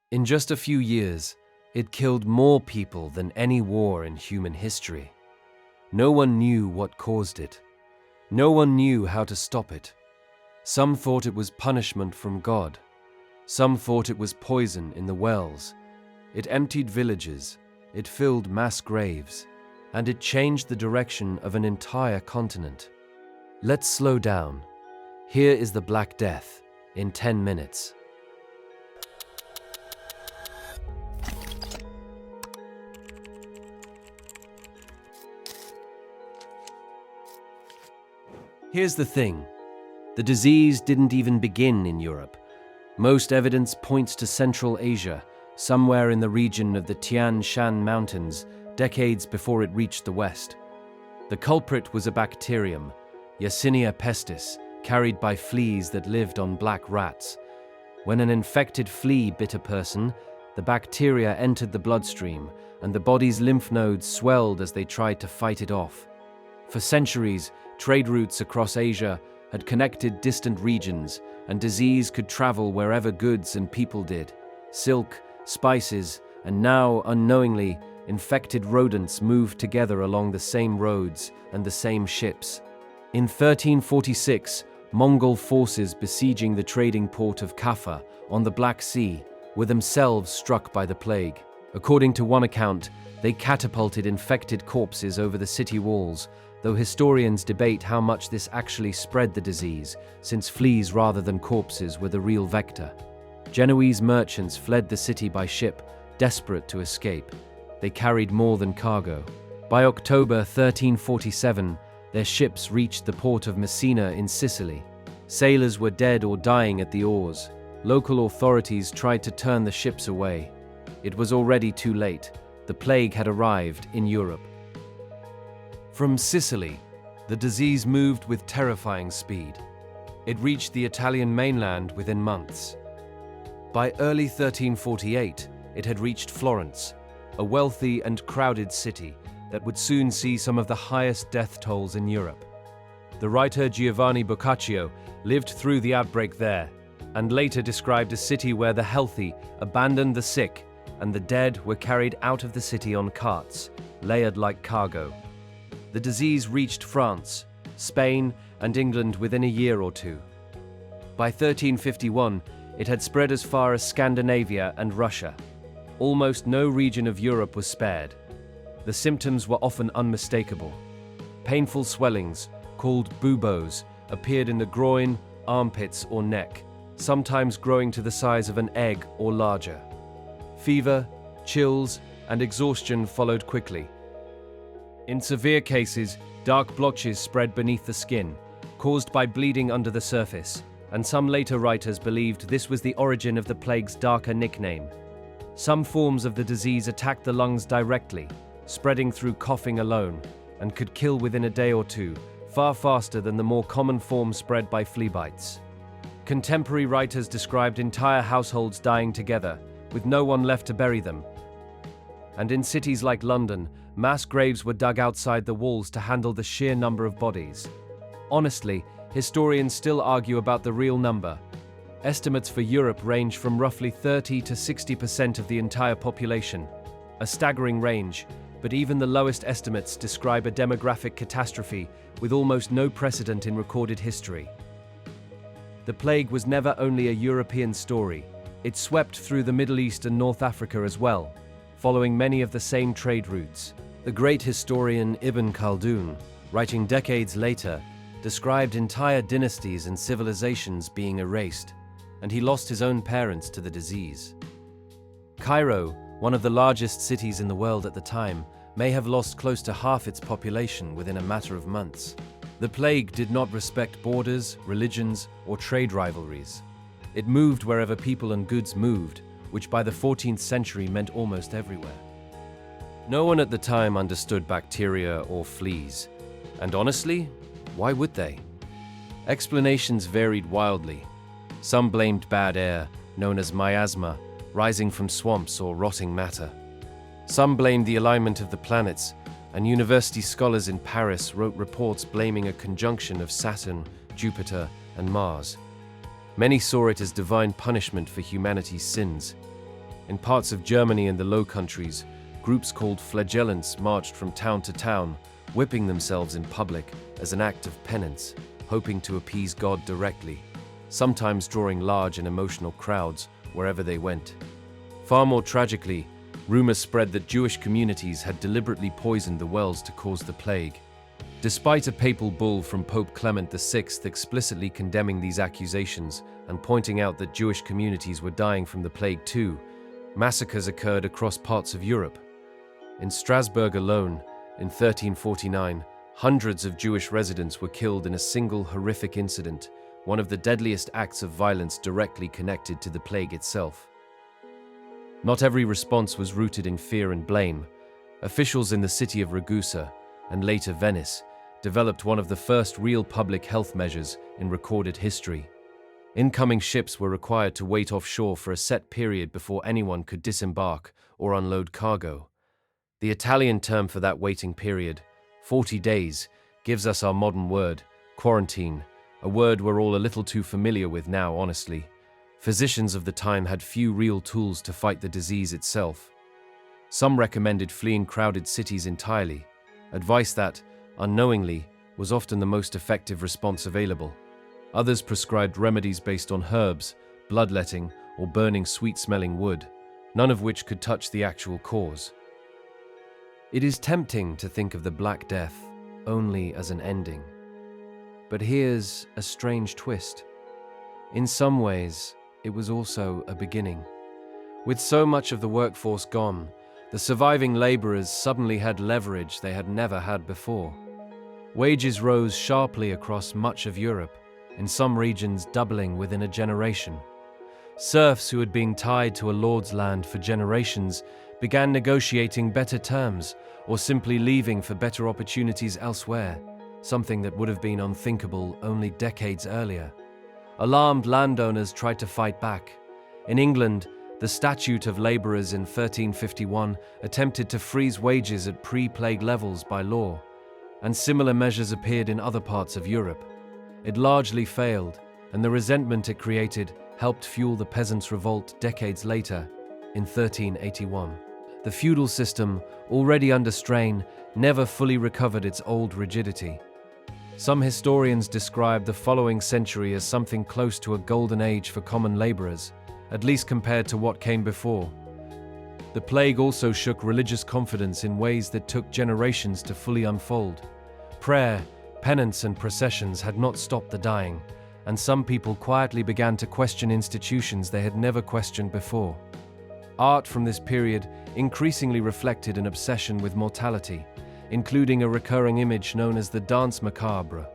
In just a few years, it killed more people than any war in human history. No one knew what caused it. No one knew how to stop it. Some thought it was punishment from God. Some thought it was poison in the wells. It emptied villages, it filled mass graves, and it changed the direction of an entire continent. Let's slow down. Here is the Black Death in 10 minutes. Here's the thing. The disease didn't even begin in Europe. Most evidence points to Central Asia, somewhere in the region of the Tian Shan Mountains, decades before it reached the West. The culprit was a bacterium, Yersinia pestis, carried by fleas that lived on black rats. When an infected flea bit a person, the bacteria entered the bloodstream, and the body's lymph nodes swelled as they tried to fight it off. For centuries, trade routes across Asia had connected distant regions, and disease could travel wherever goods and people did. Silk, spices, and now, unknowingly, infected rodents moved together along the same roads and the same ships. In 1346, Mongol forces besieging the trading port of Kaffa on the Black Sea were themselves struck by the plague. According to one account, they catapulted infected corpses over the city walls, though historians debate how much this actually spread the disease, since fleas rather than corpses were the real vector. Genoese merchants fled the city by ship, desperate to escape. They carried more than cargo. By October 1347, their ships reached the port of Messina in Sicily. Sailors were dead or dying at the oars. Local authorities tried to turn the ships away. It was already too late. The plague had arrived in Europe. From Sicily, the disease moved with terrifying speed. It reached the Italian mainland within months. By early 1348, it had reached Florence, a wealthy and crowded city that would soon see some of the highest death tolls in Europe. The writer Giovanni Boccaccio lived through the outbreak there, and later described a city where the healthy abandoned the sick, and the dead were carried out of the city on carts, layered like cargo. The disease reached France, Spain, and England within a year or two. By 1351, it had spread as far as Scandinavia and Russia. Almost no region of Europe was spared. The symptoms were often unmistakable. Painful swellings, called buboes, appeared in the groin, armpits, or neck, sometimes growing to the size of an egg or larger. Fever, chills, and exhaustion followed quickly. In severe cases, dark blotches spread beneath the skin, caused by bleeding under the surface, and some later writers believed this was the origin of the plague's darker nickname. Some forms of the disease attacked the lungs directly, spreading through coughing alone, and could kill within a day or two, far faster than the more common form spread by flea bites. Contemporary writers described entire households dying together, with no one left to bury them. And in cities like London, mass graves were dug outside the walls to handle the sheer number of bodies. Honestly, historians still argue about the real number. Estimates for Europe range from roughly 30 to 60% of the entire population. A staggering range, but even the lowest estimates describe a demographic catastrophe with almost no precedent in recorded history. The plague was never only a European story. It swept through the Middle East and North Africa as well, following many of the same trade routes. The great historian Ibn Khaldun, writing decades later, described entire dynasties and civilizations being erased, and he lost his own parents to the disease. Cairo, one of the largest cities in the world at the time, may have lost close to half its population within a matter of months. The plague did not respect borders, religions, or trade rivalries. It moved wherever people and goods moved, which by the 14th century meant almost everywhere. No one at the time understood bacteria or fleas, and honestly, why would they? Explanations varied wildly. Some blamed bad air, known as miasma, rising from swamps or rotting matter. Some blamed the alignment of the planets, and university scholars in Paris wrote reports blaming a conjunction of Saturn, Jupiter, and Mars. Many saw it as divine punishment for humanity's sins. In parts of Germany and the Low Countries, groups called flagellants marched from town to town, whipping themselves in public as an act of penance, hoping to appease God directly, sometimes drawing large and emotional crowds wherever they went. Far more tragically, rumors spread that Jewish communities had deliberately poisoned the wells to cause the plague. Despite a papal bull from Pope Clement VI explicitly condemning these accusations and pointing out that Jewish communities were dying from the plague too, massacres occurred across parts of Europe. In Strasbourg alone, in 1349, hundreds of Jewish residents were killed in a single horrific incident, one of the deadliest acts of violence directly connected to the plague itself. Not every response was rooted in fear and blame. Officials in the city of Ragusa, and later Venice, developed one of the first real public health measures in recorded history. Incoming ships were required to wait offshore for a set period before anyone could disembark or unload cargo. The Italian term for that waiting period, 40 days, gives us our modern word, quarantine, a word we're all a little too familiar with now, honestly. Physicians of the time had few real tools to fight the disease itself. Some recommended fleeing crowded cities entirely, advice that, unknowingly, was often the most effective response available. Others prescribed remedies based on herbs, bloodletting, or burning sweet-smelling wood, none of which could touch the actual cause. It is tempting to think of the Black Death only as an ending. But here's a strange twist. In some ways, it was also a beginning. With so much of the workforce gone, the surviving laborers suddenly had leverage they had never had before. Wages rose sharply across much of Europe, in some regions doubling within a generation. Serfs who had been tied to a lord's land for generations began negotiating better terms or simply leaving for better opportunities elsewhere, something that would have been unthinkable only decades earlier. Alarmed landowners tried to fight back. In England, the Statute of Labourers in 1351 attempted to freeze wages at pre-plague levels by law, and similar measures appeared in other parts of Europe. It largely failed, and the resentment it created helped fuel the peasants' revolt decades later, in 1381. The feudal system, already under strain, never fully recovered its old rigidity. Some historians describe the following century as something close to a golden age for common laborers, at least compared to what came before. The plague also shook religious confidence in ways that took generations to fully unfold. Prayer, penance, and processions had not stopped the dying, and some people quietly began to question institutions they had never questioned before. Art from this period increasingly reflected an obsession with mortality, including a recurring image known as the Danse Macabre,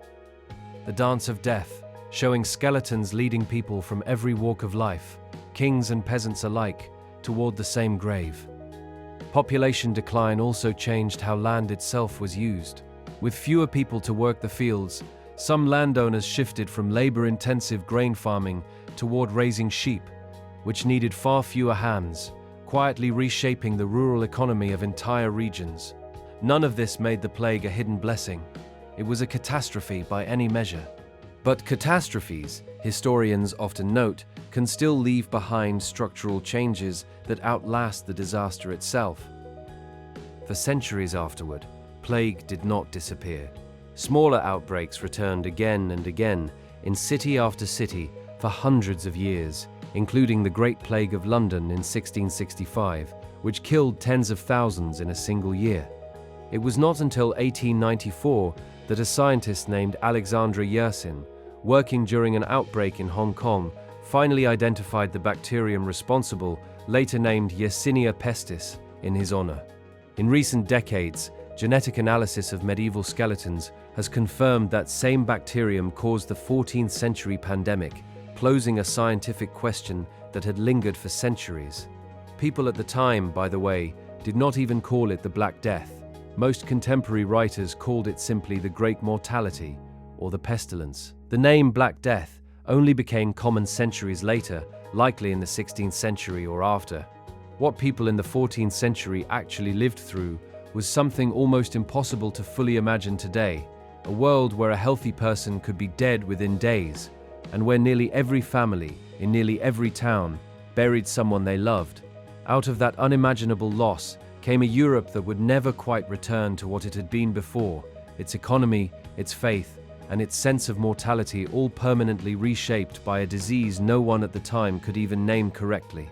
the dance of death, showing skeletons leading people from every walk of life, kings and peasants alike, toward the same grave. Population decline also changed how land itself was used. With fewer people to work the fields, some landowners shifted from labor-intensive grain farming toward raising sheep, which needed far fewer hands, quietly reshaping the rural economy of entire regions. None of this made the plague a hidden blessing. It was a catastrophe by any measure. But catastrophes, historians often note, can still leave behind structural changes that outlast the disaster itself. For centuries afterward, plague did not disappear. Smaller outbreaks returned again and again in city after city for hundreds of years, including the Great Plague of London in 1665, which killed tens of thousands in a single year. It was not until 1894 that a scientist named Alexandre Yersin, working during an outbreak in Hong Kong, finally identified the bacterium responsible, later named Yersinia pestis, in his honor. In recent decades, genetic analysis of medieval skeletons has confirmed that same bacterium caused the 14th century pandemic, closing a scientific question that had lingered for centuries. People at the time, by the way, did not even call it the Black Death. Most contemporary writers called it simply the Great Mortality, or the Pestilence. The name Black Death only became common centuries later, likely in the 16th century or after. What people in the 14th century actually lived through was something almost impossible to fully imagine today, a world where a healthy person could be dead within days, and where nearly every family, in nearly every town, buried someone they loved. Out of that unimaginable loss came a Europe that would never quite return to what it had been before, its economy, its faith, and its sense of mortality all permanently reshaped by a disease no one at the time could even name correctly.